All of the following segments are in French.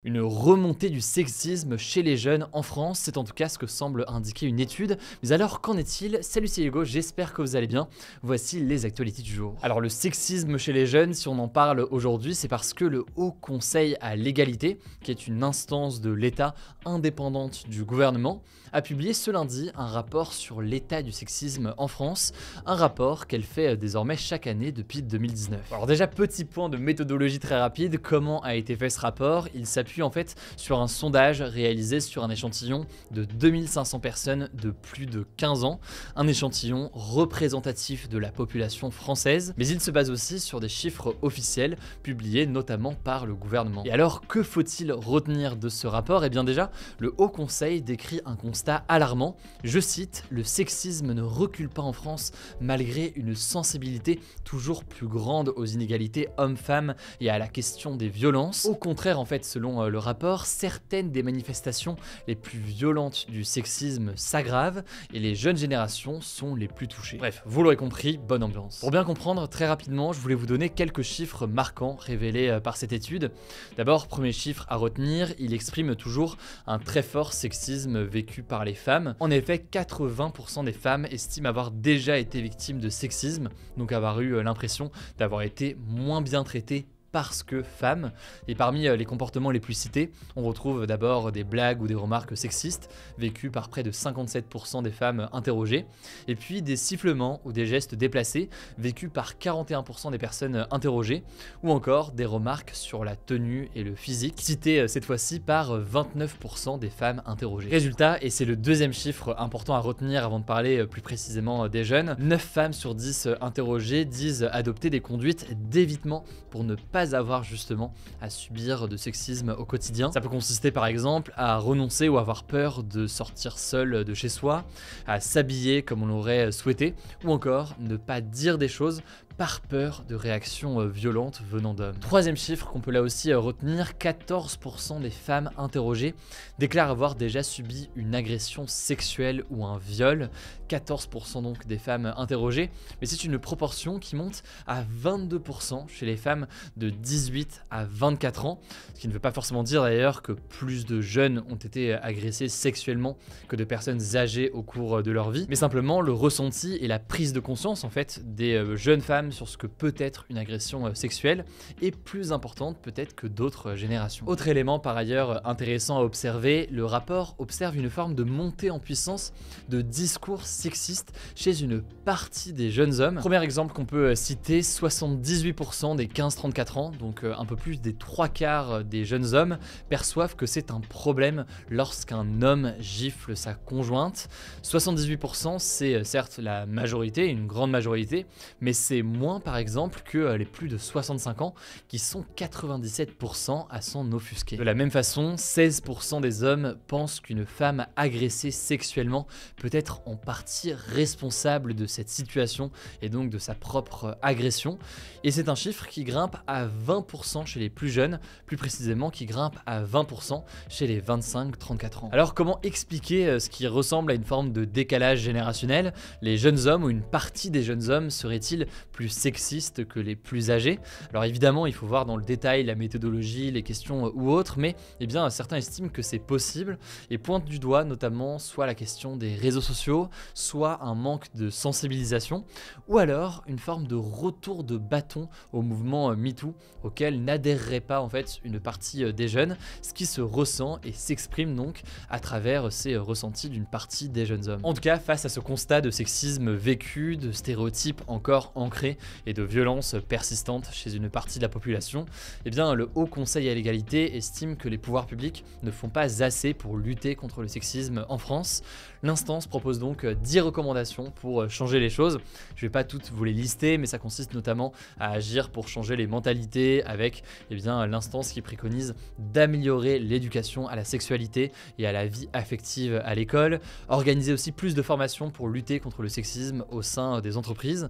Une remontée du sexisme chez les jeunes en France, c'est en tout cas ce que semble indiquer une étude. Mais alors qu'en est-il? Salut, c'est Hugo, j'espère que vous allez bien. Voici les actualités du jour. Alors le sexisme chez les jeunes, si on en parle aujourd'hui, c'est parce que le Haut Conseil à l'égalité, qui est une instance de l'État indépendante du gouvernement, a publié ce lundi un rapport sur l'état du sexisme en France, un rapport qu'elle fait désormais chaque année depuis 2019. Alors déjà, petit point de méthodologie très rapide, comment a été fait ce rapport? Il s'appuie en fait sur un sondage réalisé sur un échantillon de 2500 personnes de plus de 15 ans, un échantillon représentatif de la population française, mais il se base aussi sur des chiffres officiels publiés notamment par le gouvernement. Et alors, que faut-il retenir de ce rapport? Eh bien déjà, le Haut Conseil décrit un constat alarmant. Je cite, « Le sexisme ne recule pas en France malgré une sensibilité toujours plus grande aux inégalités hommes-femmes et à la question des violences. Au contraire, en fait, selon le rapport, certaines des manifestations les plus violentes du sexisme s'aggravent et les jeunes générations sont les plus touchées. » Bref, vous l'aurez compris, bonne ambiance. Pour bien comprendre, très rapidement, je voulais vous donner quelques chiffres marquants révélés par cette étude. D'abord, premier chiffre à retenir, il exprime toujours un très fort sexisme vécu par les femmes. En effet, 80% des femmes estiment avoir déjà été victimes de sexisme, donc avoir eu l'impression d'avoir été moins bien traitées parce que femmes. Et parmi les comportements les plus cités, on retrouve d'abord des blagues ou des remarques sexistes vécues par près de 57% des femmes interrogées, et puis des sifflements ou des gestes déplacés vécus par 41% des personnes interrogées, ou encore des remarques sur la tenue et le physique, citées cette fois-ci par 29% des femmes interrogées. Résultat, et c'est le deuxième chiffre important à retenir avant de parler plus précisément des jeunes, 9 femmes sur 10 interrogées disent adopter des conduites d'évitement pour ne pas avoir justement à subir de sexisme au quotidien. Ça peut consister par exemple à renoncer ou avoir peur de sortir seul de chez soi, à s'habiller comme on l'aurait souhaité, ou encore ne pas dire des choses par peur de réactions violentes venant d'hommes. Troisième chiffre qu'on peut là aussi retenir, 14% des femmes interrogées déclarent avoir déjà subi une agression sexuelle ou un viol. 14% donc des femmes interrogées, mais c'est une proportion qui monte à 22% chez les femmes de 18 à 24 ans, ce qui ne veut pas forcément dire d'ailleurs que plus de jeunes ont été agressés sexuellement que de personnes âgées au cours de leur vie, mais simplement le ressenti et la prise de conscience en fait des jeunes femmes sur ce que peut être une agression sexuelle est plus importante peut-être que d'autres générations. Autre élément par ailleurs intéressant à observer, le rapport observe une forme de montée en puissance de discours sexistes chez une partie des jeunes hommes. Premier exemple qu'on peut citer, 78% des 15-34 ans, donc un peu plus des 3/4 des jeunes hommes, perçoivent que c'est un problème lorsqu'un homme gifle sa conjointe. 78%, c'est certes la majorité, une grande majorité, mais c'est moins par exemple que les plus de 65 ans qui sont 97% à s'en offusquer. De la même façon, 16% des hommes pensent qu'une femme agressée sexuellement peut être en partie responsable de cette situation et donc de sa propre agression. Et c'est un chiffre qui grimpe à 20% chez les plus jeunes, plus précisément qui grimpe à 20% chez les 25-34 ans. Alors comment expliquer ce qui ressemble à une forme de décalage générationnel? Les jeunes hommes ou une partie des jeunes hommes seraient-ils plus sexistes que les plus âgés? Alors évidemment, il faut voir dans le détail la méthodologie, les questions ou autres, mais eh bien, certains estiment que c'est possible et pointent du doigt notamment soit la question des réseaux sociaux, soit un manque de sensibilisation, ou alors une forme de retour de bâton au mouvement MeToo, auquel n'adhérerait pas en fait une partie des jeunes, ce qui se ressent et s'exprime donc à travers ces ressentis d'une partie des jeunes hommes. En tout cas, face à ce constat de sexisme vécu, de stéréotypes encore ancrés et de violences persistantes chez une partie de la population, eh bien, le Haut Conseil à l'égalité estime que les pouvoirs publics ne font pas assez pour lutter contre le sexisme en France. L'instance propose donc 10 recommandations pour changer les choses. Je ne vais pas toutes vous les lister, mais ça consiste notamment à agir pour changer les mentalités avec l'instance qui préconise d'améliorer l'éducation à la sexualité et à la vie affective à l'école, organiser aussi plus de formations pour lutter contre le sexisme au sein des entreprises.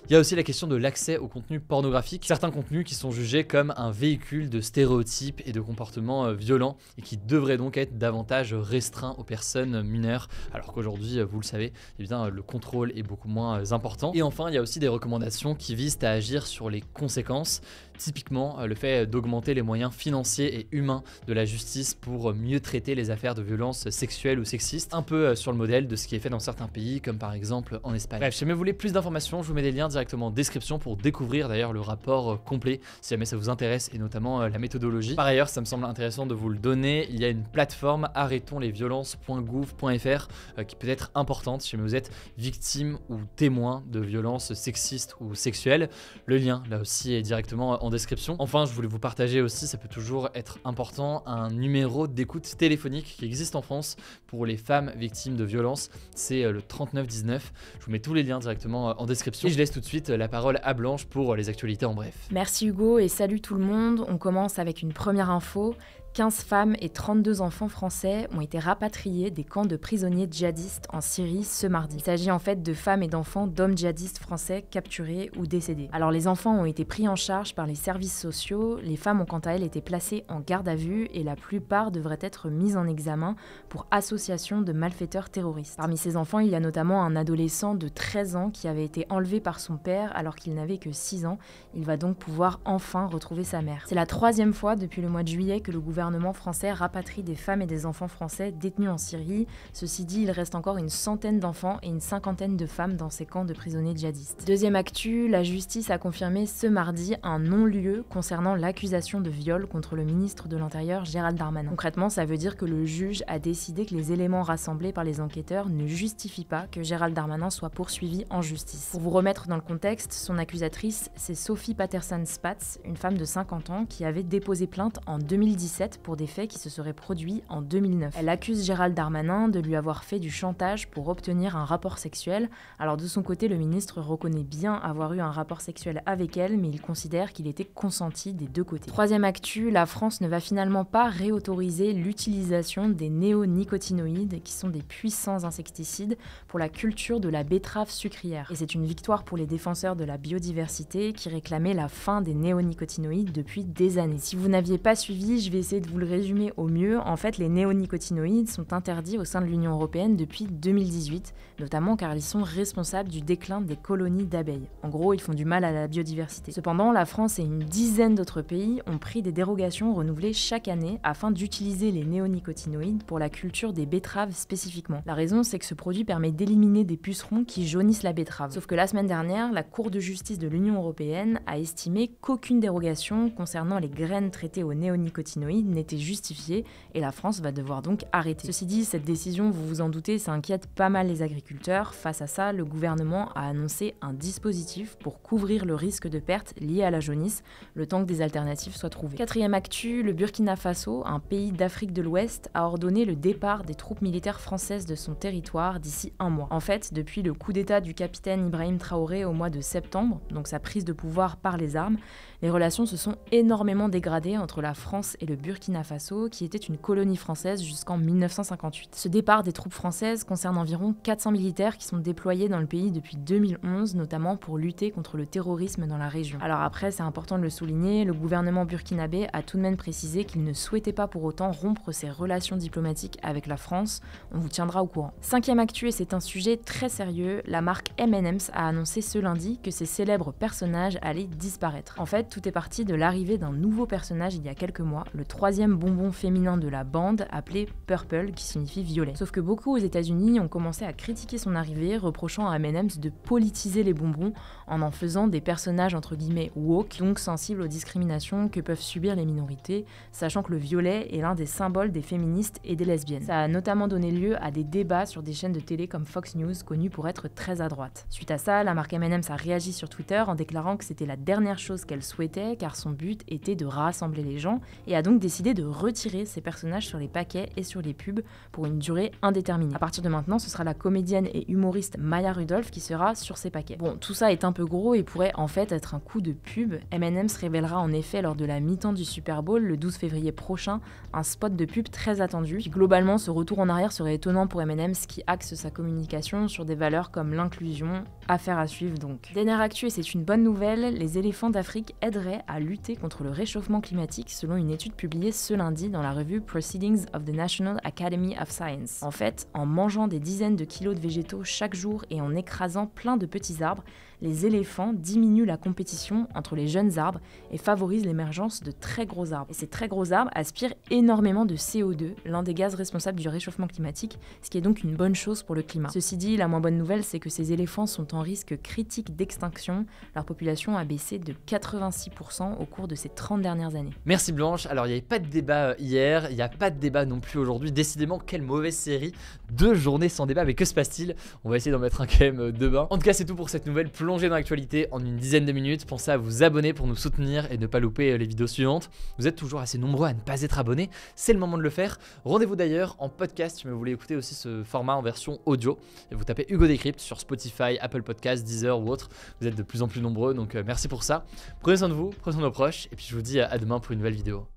Il y a aussi la question de l'accès au contenu pornographique, certains contenus qui sont jugés comme un véhicule de stéréotypes et de comportements violents et qui devraient donc être davantage restreints aux personnes mineures, alors qu'aujourd'hui, vous le savez, le contrôle est beaucoup moins important. Et enfin, il y a aussi des recommandations qui visent à agir sur les conséquences. Typiquement, le fait d'augmenter les moyens financiers et humains de la justice pour mieux traiter les affaires de violences sexuelles ou sexistes, un peu sur le modèle de ce qui est fait dans certains pays, comme par exemple en Espagne. Bref, si jamais vous voulez plus d'informations, je vous mets des liens directement en description pour découvrir d'ailleurs le rapport complet, si jamais ça vous intéresse, et notamment la méthodologie. Par ailleurs, ça me semble intéressant de vous le donner, il y a une plateforme arrêtonslesviolences.gouv.fr qui peut être importante si jamais vous êtes victime ou témoin de violences sexistes ou sexuelles. Le lien, là aussi, est directement en description. Enfin, je voulais vous partager aussi, ça peut toujours être important, un numéro d'écoute téléphonique qui existe en France pour les femmes victimes de violences. C'est le 3919. Je vous mets tous les liens directement en description. Et je laisse tout de suite la parole à Blanche pour les actualités en bref. Merci Hugo et salut tout le monde. On commence avec une première info. 15 femmes et 32 enfants français ont été rapatriés des camps de prisonniers djihadistes en Syrie ce mardi. Il s'agit en fait de femmes et d'enfants d'hommes djihadistes français capturés ou décédés. Alors les enfants ont été pris en charge par les services sociaux, les femmes ont quant à elles été placées en garde à vue et la plupart devraient être mises en examen pour association de malfaiteurs terroristes. Parmi ces enfants, il y a notamment un adolescent de 13 ans qui avait été enlevé par son père alors qu'il n'avait que 6 ans. Il va donc pouvoir enfin retrouver sa mère. C'est la 3e fois depuis le mois de juillet que le gouvernement français rapatrie des femmes et des enfants français détenus en Syrie. Ceci dit, il reste encore une centaine d'enfants et une cinquantaine de femmes dans ces camps de prisonniers djihadistes. Deuxième actu, la justice a confirmé ce mardi un non-lieu concernant l'accusation de viol contre le ministre de l'Intérieur Gérald Darmanin. Concrètement, ça veut dire que le juge a décidé que les éléments rassemblés par les enquêteurs ne justifient pas que Gérald Darmanin soit poursuivi en justice. Pour vous remettre dans le contexte, son accusatrice, c'est Sophie Patterson-Spatz, une femme de 50 ans qui avait déposé plainte en 2017 pour des faits qui se seraient produits en 2009. Elle accuse Gérald Darmanin de lui avoir fait du chantage pour obtenir un rapport sexuel. Alors de son côté, le ministre reconnaît bien avoir eu un rapport sexuel avec elle, mais il considère qu'il était consenti des deux côtés. Troisième actu, la France ne va finalement pas réautoriser l'utilisation des néonicotinoïdes, qui sont des puissants insecticides, pour la culture de la betterave sucrière. Et c'est une victoire pour les défenseurs de la biodiversité qui réclamaient la fin des néonicotinoïdes depuis des années. Si vous n'aviez pas suivi, je vais essayer de vous le résumer au mieux. En fait, les néonicotinoïdes sont interdits au sein de l'Union européenne depuis 2018, notamment car ils sont responsables du déclin des colonies d'abeilles. En gros, ils font du mal à la biodiversité. Cependant, la France et une dizaine d'autres pays ont pris des dérogations renouvelées chaque année afin d'utiliser les néonicotinoïdes pour la culture des betteraves spécifiquement. La raison, c'est que ce produit permet d'éliminer des pucerons qui jaunissent la betterave. Sauf que la semaine dernière, la Cour de justice de l'Union européenne a estimé qu'aucune dérogation concernant les graines traitées aux néonicotinoïdes n'était justifiée et la France va devoir donc arrêter. Ceci dit, cette décision, vous vous en doutez, ça inquiète pas mal les agriculteurs. Face à ça, le gouvernement a annoncé un dispositif pour couvrir le risque de perte lié à la jaunisse, le temps que des alternatives soient trouvées. Quatrième actu, le Burkina Faso, un pays d'Afrique de l'Ouest, a ordonné le départ des troupes militaires françaises de son territoire d'ici un mois. En fait, depuis le coup d'état du capitaine Ibrahim Traoré au mois de septembre, donc sa prise de pouvoir par les armes, les relations se sont énormément dégradées entre la France et le Burkina Faso, qui était une colonie française jusqu'en 1958. Ce départ des troupes françaises concerne environ 400 militaires qui sont déployés dans le pays depuis 2011, notamment pour lutter contre le terrorisme dans la région. Alors après, c'est important de le souligner, le gouvernement burkinabé a tout de même précisé qu'il ne souhaitait pas pour autant rompre ses relations diplomatiques avec la France. On vous tiendra au courant. Cinquième actu, et c'est un sujet très sérieux, la marque M&M's a annoncé ce lundi que ses célèbres personnages allaient disparaître. En fait, tout est parti de l'arrivée d'un nouveau personnage il y a quelques mois, le 3e bonbon féminin de la bande, appelé Purple, qui signifie violet. Sauf que beaucoup aux États-Unis ont commencé à critiquer son arrivée, reprochant à M&M's de politiser les bonbons en faisant des personnages entre guillemets woke, donc sensibles aux discriminations que peuvent subir les minorités, sachant que le violet est l'un des symboles des féministes et des lesbiennes. Ça a notamment donné lieu à des débats sur des chaînes de télé comme Fox News, connues pour être très à droite. Suite à ça, la marque M&M's a réagi sur Twitter en déclarant que c'était la dernière chose qu'elle souhaitait, car son but était de rassembler les gens, et a donc décidé de retirer ses personnages sur les paquets et sur les pubs pour une durée indéterminée. À partir de maintenant, ce sera la comédienne et humoriste Maya Rudolph qui sera sur ces paquets. Bon, tout ça est un peu gros et pourrait en fait être un coup de pub. M&M's révélera en effet lors de la mi-temps du Super Bowl le 12 février prochain un spot de pub très attendu. Puis globalement, ce retour en arrière serait étonnant pour M&M's qui axe sa communication sur des valeurs comme l'inclusion. Affaire à suivre donc. Dernière actu, et c'est une bonne nouvelle, les éléphants d'Afrique aideraient à lutter contre le réchauffement climatique selon une étude publiée ce lundi dans la revue Proceedings of the National Academy of Science. En fait, en mangeant des dizaines de kilos de végétaux chaque jour et en écrasant plein de petits arbres, les éléphants diminuent la compétition entre les jeunes arbres et favorisent l'émergence de très gros arbres. Et ces très gros arbres aspirent énormément de CO2, l'un des gaz responsables du réchauffement climatique, ce qui est donc une bonne chose pour le climat. Ceci dit, la moins bonne nouvelle, c'est que ces éléphants sont en risque critique d'extinction. Leur population a baissé de 86% au cours de ces 30 dernières années. Merci Blanche. Alors il n'y avait pas de débat hier, il n'y a pas de débat non plus aujourd'hui. Décidément, quelle mauvaise série. 2 journées sans débat, mais que se passe-t-il? On va essayer d'en mettre un quand même demain. En tout cas, c'est tout pour cette nouvelle plongée dans l'actualité en une dizaine de minutes. Pensez à vous abonner pour nous soutenir et ne pas louper les vidéos suivantes. Vous êtes toujours assez nombreux à ne pas être abonnés, c'est le moment de le faire. Rendez-vous d'ailleurs en podcast si vous voulez écouter aussi ce format en version audio. Et vous tapez Hugo Décrypte sur Spotify, Apple Podcasts, Deezer ou autre. Vous êtes de plus en plus nombreux, donc merci pour ça. Prenez soin de vous, prenez soin de nos proches, et puis je vous dis à demain pour une nouvelle vidéo.